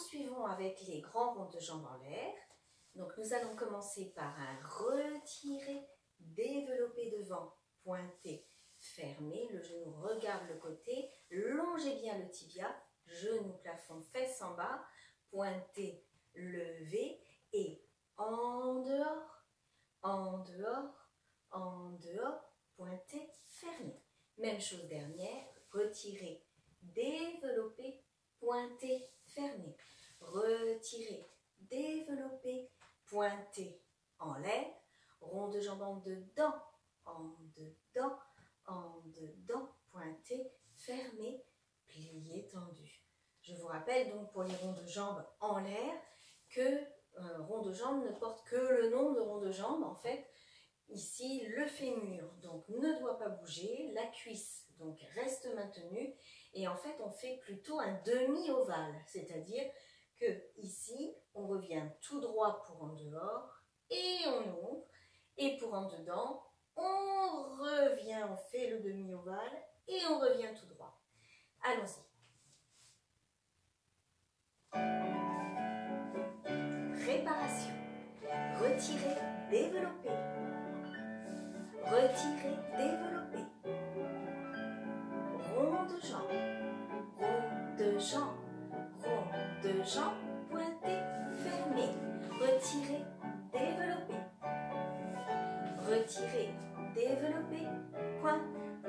poursuivons avec les grands ronds de jambes en l'air. Donc nous allons commencer par un retiré, développé devant, pointé, fermé. Le genou regarde le côté, longez bien le tibia, genou plafond, fesses en bas, pointé, levé et en dehors, en dehors, en dehors, pointé, fermé. Même chose dernière, retiré, développé, pointé, fermé. Retiré, développé, pointé, en l'air. Rond de jambe en dedans, en dedans, en dedans, pointé, fermé, plié, tendu. Je vous rappelle donc pour les ronds de jambes en l'air que rond de jambe ne porte que le nom de rond de jambe. En fait, ici, le fémur donc ne doit pas bouger, la cuisse donc reste maintenue et en fait on fait plutôt un demi-ovale, c'est-à-dire que ici on revient tout droit pour en dehors et on ouvre, et pour en dedans on revient, on fait le demi-ovale et on revient tout droit. Allons-y. Préparation. Retirer, développer. Retirer, développer. Rond de jambe, rond de jambe, rond de jambe, pointé, fermé. Retirer, développer. Retirer, développer, point,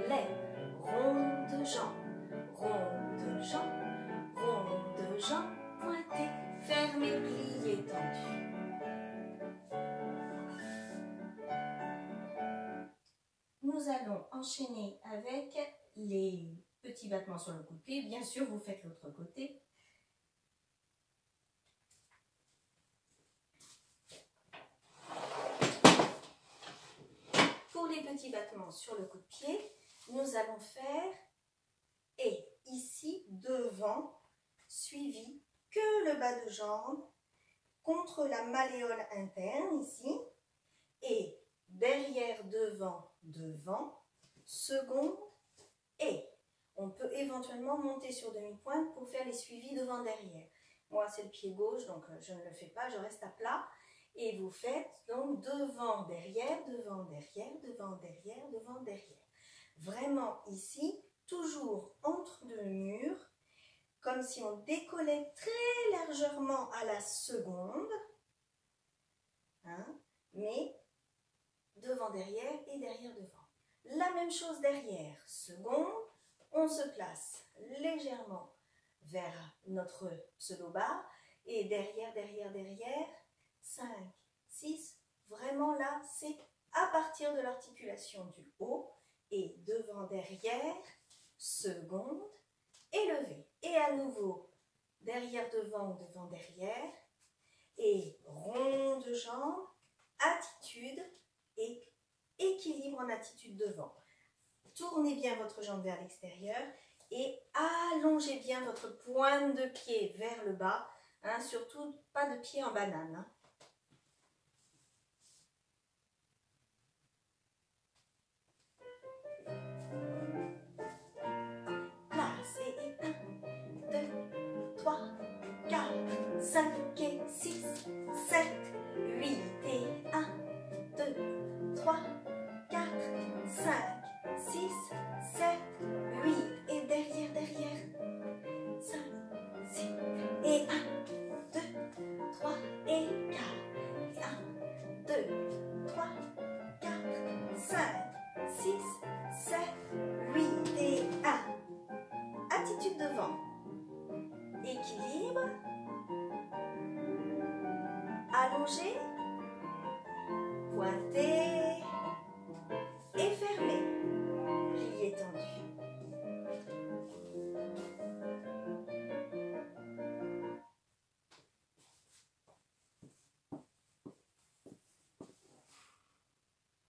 lève. Rond de jambe, rond de jambe, rond de jambe, pointé, fermé, plié, tendu. Nous allons enchaîner avec les petits battements sur le coup de pied. Bien sûr, vous faites l'autre côté. Pour les petits battements sur le coup de pied, nous allons faire et ici devant, suivi que le bas de jambe contre la malléole interne ici et derrière, devant, devant, seconde et on peut éventuellement monter sur demi-pointe pour faire les suivis devant, derrière. Moi, c'est le pied gauche, donc je ne le fais pas, je reste à plat. Et vous faites donc devant, derrière, devant, derrière, devant, derrière, devant, derrière. Vraiment ici, toujours entre deux murs, comme si on décollait très légèrement à la seconde, hein, mais devant, derrière et derrière, devant. La même chose derrière, seconde, on se place légèrement vers notre pseudo-bas et derrière, derrière, derrière, 5, 6, vraiment là, c'est à partir de l'articulation du haut et devant, derrière, seconde, élevé. Et à nouveau, derrière, devant, devant, derrière et rond de jambe, attitude et équilibre en attitude devant. Tournez bien votre jambe vers l'extérieur et allongez bien votre pointe de pied vers le bas, hein, surtout pas de pied en banane. Hein. Place et 1, 2, 3, 4, 5 et 6, 7, 8 et 1, 2, 3, 4, 5, 6, 7, 8 et derrière, derrière, 5, 6 et 1, 2, 3 et 4, 1, 2, 3, 4, 5, 6, 7, 8 et 1. Attitude devant, équilibre, allongé, pointé,